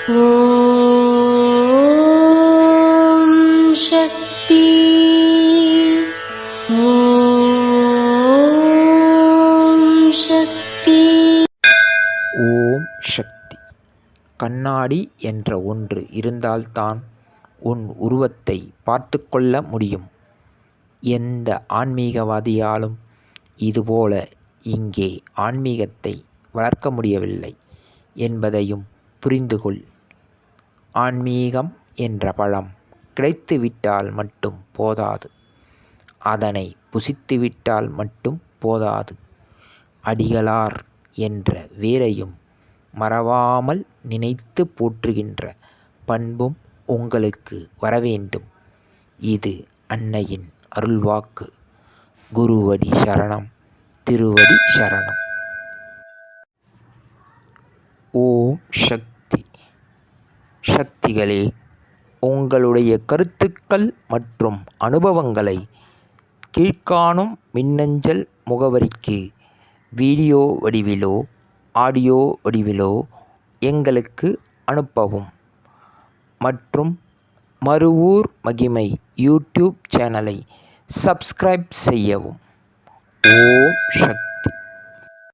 ஓம் சக்தி. ஓம் சக்தி. ஓம் சக்தி. கண்ணாடி என்ற ஒன்று இருந்தால்தான் உன் உருவத்தை பார்த்து கொள்ள முடியும். எந்த ஆன்மீகவாதியாலும் இதுபோல இங்கே ஆன்மீகத்தை வளர்க்க முடியவில்லை என்பதையும் புரிந்துகொள். ஆன்மீகம் என்ற பழம் கிடைத்துவிட்டால் மட்டும் போதாது, அதனை புசித்துவிட்டால் மட்டும் போதாது. அடிகளார் என்ற வேரையும் மறவாமல் நினைத்து போற்றுகின்ற பண்பும் உங்களுக்கு வரவேண்டும். இது அன்னையின் அருள்வாக்கு. குருவடி சரணம், திருவடி சரணம். ஓம் சக்தி. சக்திகளே, உங்களுடைய கருத்துக்கள் மற்றும் அனுபவங்களை கீழ்காணும் மின்னஞ்சல் முகவரிக்கு வீடியோ வடிவிலோ ஆடியோ வடிவிலோ எங்களுக்கு அனுப்பவும். மற்றும் மறுவூர் மகிமை யூடியூப் சேனலை சப்ஸ்கிரைப் செய்யவும். ஓம் சக்தி.